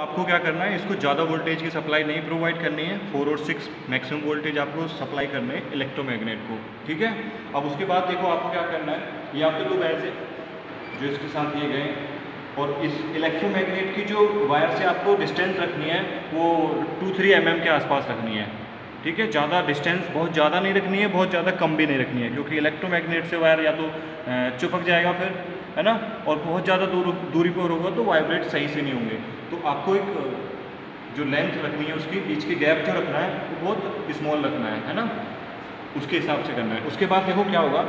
आपको क्या करना है, इसको ज़्यादा वोल्टेज की सप्लाई नहीं प्रोवाइड करनी है, 4 और 6 मैक्सिमम वोल्टेज आपको सप्लाई करना है इलेक्ट्रोमैग्नेट को, ठीक है। अब उसके बाद देखो आपको क्या करना है, ये आपके दो बैच है जो इसके साथ दिए गए हैं, और इस इलेक्ट्रोमैग्नेट की जो वायर से आपको डिस्टेंस रखनी है वो 2-3 mm के आसपास रखनी है, ठीक है। ज़्यादा डिस्टेंस बहुत ज़्यादा नहीं रखनी है, बहुत ज़्यादा कम भी नहीं रखनी है, क्योंकि इलेक्ट्रोमैग्नेट से वायर या तो चिपक जाएगा फिर, है ना, और बहुत ज़्यादा दूरी पर होगा तो वाइब्रेट सही से नहीं होंगे। तो आपको एक जो लेंथ रखनी है उसकी बीच की गैप जो रखना है वो बहुत स्मॉल रखना है ना, उसके हिसाब से करना है। उसके बाद देखो क्या होगा,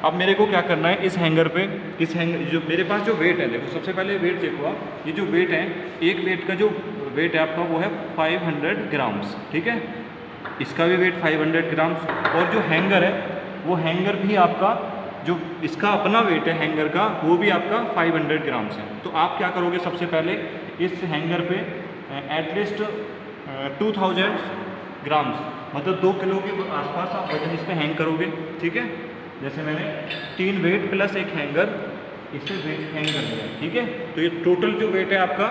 अब मेरे को क्या करना है, इस हैंगर पे, इस हैंगर जो मेरे पास जो वेट है, देखो सबसे पहले वेट देखो आप, ये जो वेट है, एक वेट का जो वेट है आपका वो है 500 ग्राम्स, ठीक है। इसका भी वेट 500 ग्राम्स, और जो हैंगर है वो हैंगर भी आपका जो इसका अपना वेट है हैंगर का वो भी आपका 500 ग्राम्स है। तो आप क्या करोगे, सबसे पहले इस हैंगर पे एटलीस्ट 2000 ग्राम्स मतलब 2 किलो के आसपास आप वजन इस पर हैंग करोगे, ठीक है। जैसे मैंने 3 वेट प्लस एक हैंगर इससे वेट हैंग कर दिया, ठीक है। तो ये टोटल जो वेट है आपका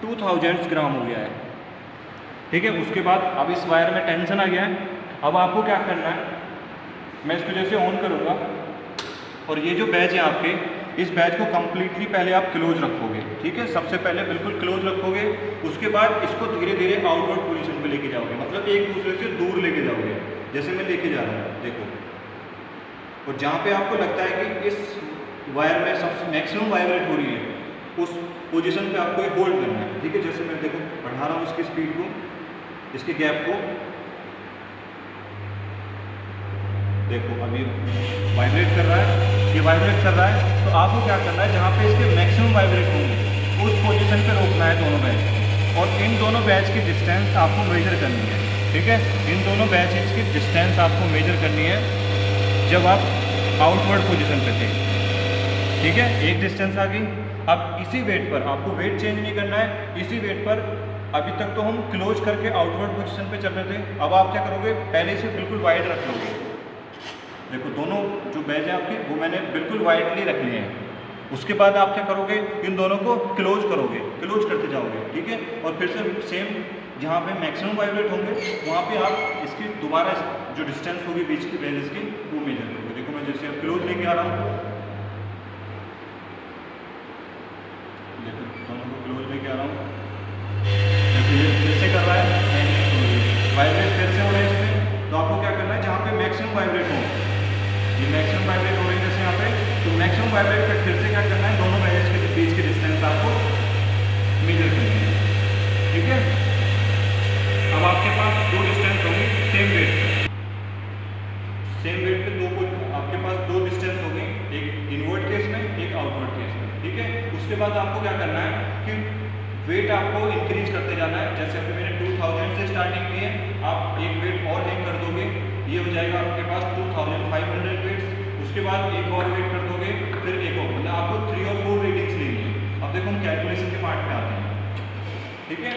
2000 ग्राम हो गया है, ठीक है। उसके बाद अब इस वायर में टेंशन आ गया है, अब आपको क्या करना है, मैं इसको जैसे ऑन करूँगा और ये जो बैच है आपके, इस बैच को कम्प्लीटली पहले आप क्लोज रखोगे, ठीक है। सबसे पहले बिल्कुल क्लोज रखोगे, उसके बाद इसको धीरे धीरे आउटवर्ड पोजीशन पे लेके जाओगे, मतलब एक दूसरे से दूर लेके जाओगे, जैसे मैं लेके जा रहा हूँ देखो। और जहाँ पे आपको लगता है कि इस वायर में सबसे मैक्सिमम वाइब्रेट हो रही है उस पोजीशन पे आपको होल्ड करना है, ठीक है। जैसे मैं देखो बढ़ा रहा हूँ इसकी स्पीड को, इसके गैप को, देखो अभी वाइब्रेट कर रहा है, ये वाइब्रेट कर रहा है। तो आपको क्या करना है, जहाँ पे इसके मैक्सिमम वाइब्रेट होंगे उस पोजीशन पे रोकना है दोनों बैच, और इन दोनों बैच की डिस्टेंस आपको मेजर करनी है, ठीक है। इन दोनों बैचेज की डिस्टेंस आपको मेजर करनी है जब आप आउटवर्ड पोजीशन पे थे, ठीक है। एक डिस्टेंस आ गई। अब इसी वेट पर आपको वेट चेंज नहीं करना है, इसी वेट पर अभी तक तो हम क्लोज करके आउटवर्ड पोजीशन पे चल रहे थे, अब आप क्या करोगे, पहले से बिल्कुल वाइड रख लोगे। देखो दोनों जो बैच है आपके वो मैंने बिल्कुल वाइडली रख लिए हैं। उसके बाद आप क्या करोगे, इन दोनों को क्लोज करोगे, क्लोज करते जाओगे, ठीक है। और फिर से सेम जहाँ पे मैक्सिमम वाइब्रेट होंगे वहाँ पे आप इसकी दोबारा जो डिस्टेंस होगी बीच की बैचेस की वो मेजर करोगे। देखो मैं जैसे अब क्लोज लेके आ रहा हूँ, देखो दोनों को क्लोज लेके आ रहा हूँ, देखो ये फिर से कर रहा है, वाइब्रेट फिर से हो रहा है इसमें। तो आपको क्या करना है, जहाँ पे मैक्सिमम वाइब्रेट हो, ये मैक्सिमम वाइब्रेट हो रही है जैसे यहाँ पे, तो मैक्सिमम वाइब्रेट पे फिर से क्या करना है, दोनों बैचेस के बीच की डिस्टेंस आपको मेजर करनी है, ठीक है। अब आपके पास दो डिस्टेंस होंगी सेम वेट पे, सेम वेट पे दो, आपके पास दो डिस्टेंस होंगी, एक इनवर्ट केस में एक आउटवर्ड केस में, ठीक है। उसके बाद आपको क्या करना है कि वेट आपको इंक्रीज करते जाना है। जैसे अभी मैंने 2000 से स्टार्टिंग की है, आप एक वेट और हैंग कर दोगे, ये हो जाएगा आपके पास 2500 वेट्स। उसके बाद एक और वेट कर दोगे, फिर एक और, मतलब आपको 3 और 4 रीडिंग्स लेनी है। अब देखो हम कैलकुलेशन के पार्ट में आते हैं, ठीक है।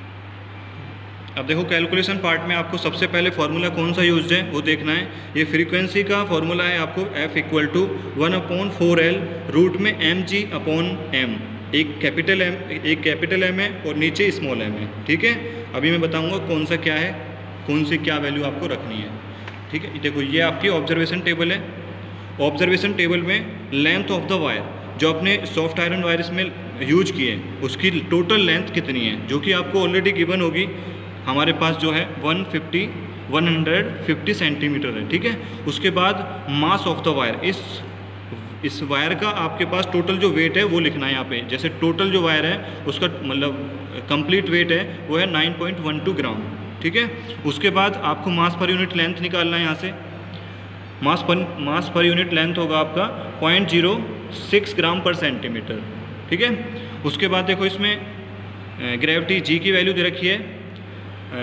अब देखो कैलकुलेशन पार्ट में आपको सबसे पहले फार्मूला कौन सा यूज है वो देखना है। ये फ्रीक्वेंसी का फार्मूला है आपको F = 1/4L रूट में mg/m, एक कैपिटल M है और नीचे स्मॉल m है, ठीक है। अभी मैं बताऊंगा कौन सा क्या है, कौन सी क्या वैल्यू आपको रखनी है, ठीक है। देखो ये आपकी ऑब्जर्वेशन टेबल है। ऑब्जर्वेशन टेबल में लेंथ ऑफ द वायर जो अपने सॉफ्ट आयरन वायर्स में यूज किए उसकी टोटल लेंथ कितनी है, जो कि आपको ऑलरेडी गिवन होगी। हमारे पास जो है 150 सेंटीमीटर है, ठीक है। उसके बाद मास ऑफ द वायर, इस वायर का आपके पास टोटल जो वेट है वो लिखना है यहाँ पे। जैसे टोटल जो वायर है उसका मतलब कंप्लीट वेट है वो है 9.12 ग्राम, ठीक है। उसके बाद आपको मास पर यूनिट लेंथ निकालना है। यहाँ से मास पर यूनिट लेंथ होगा आपका 0.06 ग्राम पर सेंटीमीटर, ठीक है। उसके बाद देखो इसमें ग्रेविटी जी की वैल्यू दे रखी है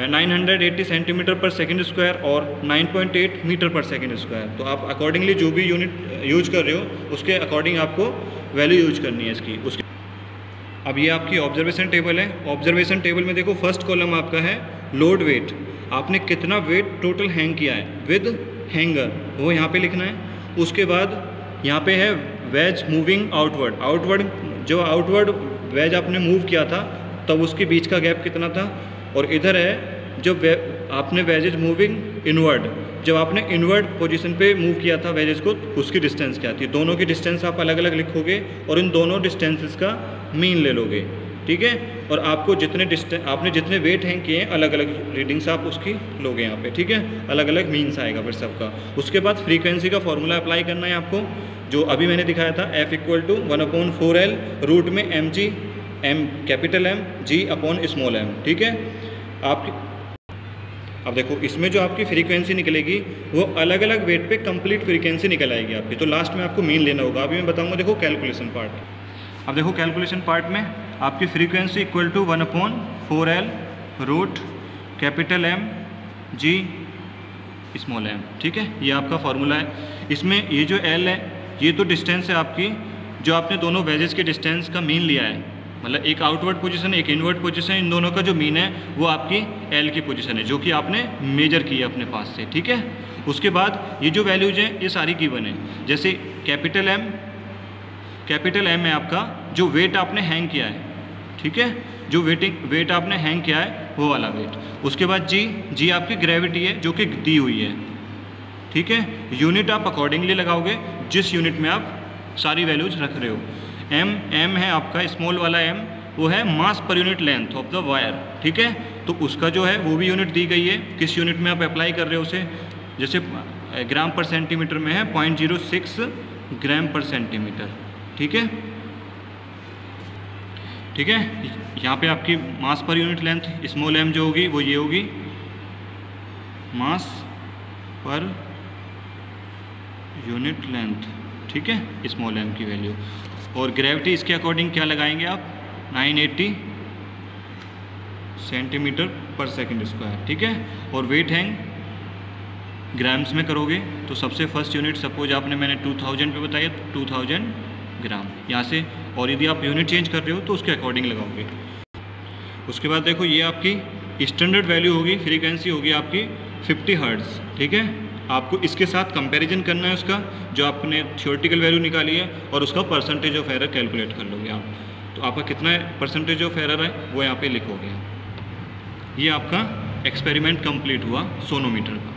980 सेंटीमीटर पर सेकेंड स्क्वायर और 9.8 मीटर पर सेकेंड स्क्वायर। तो आप अकॉर्डिंगली जो भी यूनिट यूज कर रहे हो उसके अकॉर्डिंग आपको वैल्यू यूज करनी है इसकी। उसके अब ये आपकी ऑब्जर्वेशन टेबल है। ऑब्जर्वेशन टेबल में देखो फर्स्ट कॉलम आपका है लोड वेट, आपने कितना वेट टोटल हैंग किया है विद हैंगर वो यहाँ पे लिखना है। उसके बाद यहाँ पे है वेज मूविंग आउटवर्ड, जो आउटवर्ड वेज आपने मूव किया था तब उसके बीच का गैप कितना था, और इधर है जब आपने वेजेज मूविंग इनवर्ड, जब आपने इनवर्ड पोजीशन पे मूव किया था वेजेज को, उसकी डिस्टेंस क्या थी। दोनों की डिस्टेंस आप अलग अलग लिखोगे और इन दोनों डिस्टेंसेस का मीन ले लोगे, ठीक है। और आपको आपने जितने वेट हैंग किए हैं अलग अलग रीडिंग्स आप उसकी लोगे यहाँ पे, ठीक है। अलग अलग मीन्स आएगा फिर सबका। उसके बाद फ्रीक्वेंसी का फॉर्मूला अप्लाई करना है आपको, जो अभी मैंने दिखाया था, F = 1/4L रूट में mg, m capital M, g upon small m, ठीक है। अब देखो इसमें जो आपकी फ्रीक्वेंसी निकलेगी वो अलग अलग वेट पे कंप्लीट फ्रीक्वेंसी निकल आएगी आपकी। तो लास्ट में आपको मीन लेना होगा। अभी मैं बताऊंगा, देखो कैलकुलेशन पार्ट। अब देखो कैलकुलेशन पार्ट में आपकी frequency = 1/4L root capital M G small m, ठीक है। ये आपका फॉर्मूला है। इसमें ये जो L है ये तो डिस्टेंस है आपकी, जो आपने दोनों वेजेस के डिस्टेंस का मीन लिया है, मतलब एक आउटवर्ड पोजीशन एक इनवर्ड पोजीशन, इन दोनों का जो मीन है वो आपकी L की पोजीशन है, जो कि आपने मेजर की है अपने पास से, ठीक है। उसके बाद ये जो वैल्यूज हैं ये सारी गिवन है, जैसे कैपिटल M है आपका जो वेट आपने हैंग किया है, ठीक है, जो वेट आपने हैंग किया है वो वाला वेट। उसके बाद G आपकी ग्रेविटी है जो कि दी हुई है, ठीक है। यूनिट आप अकॉर्डिंगली लगाओगे जिस यूनिट में आप सारी वैल्यूज रख रहे हो। M है आपका स्मॉल वाला m, वो है mass per unit length of the wire, ठीक है। तो उसका जो है वो भी यूनिट दी गई है, किस यूनिट में आप अप्लाई कर रहे हो उसे। जैसे ग्राम पर सेंटीमीटर में है 0.06 ग्राम पर सेंटीमीटर, ठीक है, ठीक है। यहाँ पे आपकी मास per unit length small m जो होगी वो ये होगी, मास पर यूनिट लेंथ, ठीक है, स्मॉल m की वैल्यू। और ग्रेविटी इसके अकॉर्डिंग क्या लगाएंगे आप, 980 सेंटीमीटर पर सेकंड स्क्वायर, ठीक है। और वेट हैंग ग्राम्स में करोगे तो सबसे फर्स्ट यूनिट सपोज मैंने 2000 पे बताया, 2000 ग्राम यहाँ से। और यदि आप यूनिट चेंज कर रहे हो तो उसके अकॉर्डिंग लगाओगे। उसके बाद देखो ये आपकी स्टैंडर्ड वैल्यू होगी, फ्रीक्वेंसी होगी आपकी 50 हर्ट्ज़, ठीक है। आपको इसके साथ कंपैरिजन करना है उसका, जो आपने थ्योरेटिकल वैल्यू निकाली है, और उसका परसेंटेज ऑफ एरर कैलकुलेट कर लोगे आप। तो आपका कितना परसेंटेज ऑफ एरर है वो यहाँ पे लिखोगे। ये आपका एक्सपेरिमेंट कंप्लीट हुआ सोनोमीटर का।